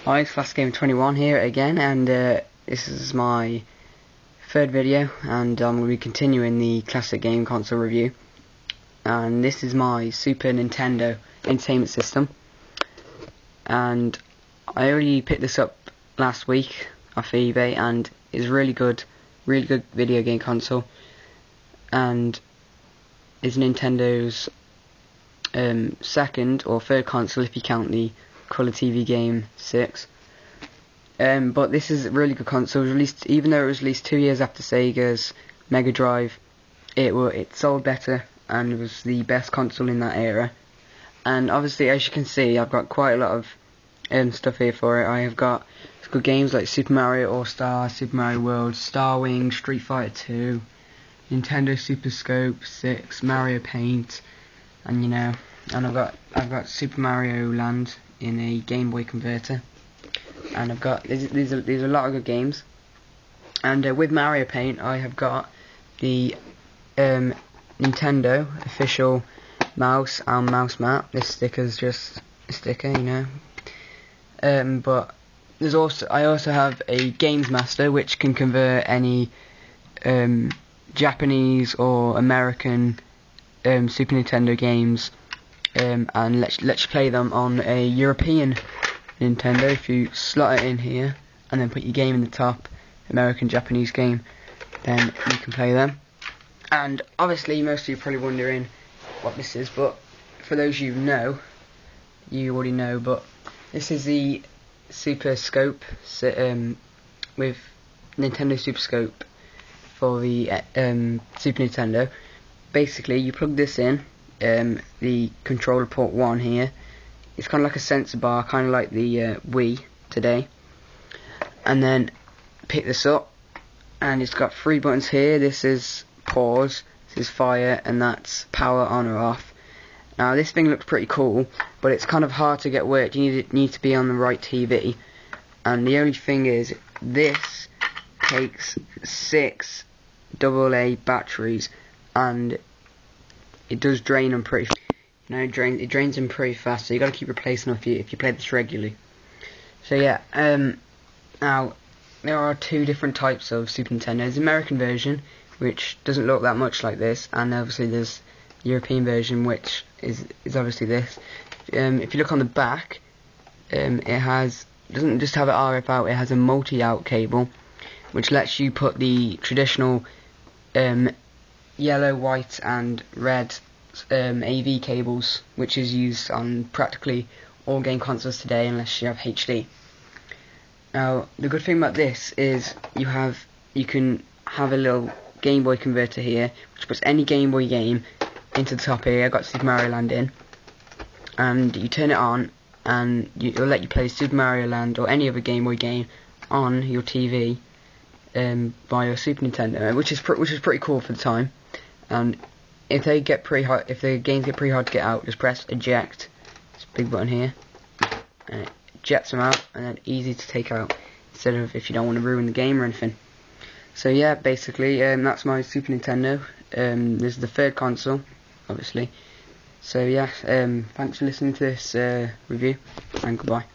Hi, it's Gamer21 here again, and this is my third video, and I'm going to be continuing the classic game console review. And this is my Super Nintendo Entertainment System, and I already picked this up last week off eBay, and it's really good video game console, and is Nintendo's second or third console if you count the Colour TV Game 6. But this is a really good console. It was released, even though it was released 2 years after Sega's Mega Drive, it sold better and it was the best console in that era. And obviously, as you can see, I've got quite a lot of stuff here for it. I have got good games like Super Mario All-Star, Super Mario World, Star Wing, Street Fighter 2, Nintendo Super Scope 6, Mario Paint, and and I've got Super Mario Land in a Game Boy converter, and I've got these are a lot of good games. And with Mario Paint, I have got the Nintendo official mouse and mouse mat. This sticker's just a sticker, but I also have a Games Master, which can convert any Japanese or American Super Nintendo games, and let you play them on a European Nintendo. If you slot it in here and then put your game in the top, American, Japanese game, then you can play them. And obviously most of you are probably wondering what this is, but for those of you who know, you already know, but this is the Super Scope with Nintendo Super Scope for the Super Nintendo. Basically, you plug this in, the controller port 1 here. It's kind of like a sensor bar, kind of like the Wii today. And then pick this up, and it's got 3 buttons here. This is pause, this is fire, and that's power on or off. Now this thing looks pretty cool, but it's kind of hard to get worked. You need to be on the right TV. And the only thing is, this takes 6 AA batteries, and it does drain them pretty. It drains them pretty fast. So you got to keep replacing them if you play this regularly. So yeah. Now there are 2 different types of Super Nintendo. There's the American version, which doesn't look that much like this, and obviously there's the European version, which is obviously this. If you look on the back, it doesn't just have an RF out. It has a multi-out cable, which lets you put the traditional yellow, white and red AV cables, which is used on practically all game consoles today unless you have HD. Now the good thing about this is you can have a little Game Boy converter here, which puts any Game Boy game into the top here. I've got Super Mario Land in, and you turn it on and it'll let you play Super Mario Land or any other Game Boy game on your TV by your Super Nintendo, which is pretty cool for the time. And if the games get pretty hard to get out, just press eject. It's a big button here, and it ejects them out, and then easy to take out instead of if you don't want to ruin the game or anything. So yeah, basically that's my Super Nintendo. This is the third console, obviously. So yeah, thanks for listening to this review, and goodbye.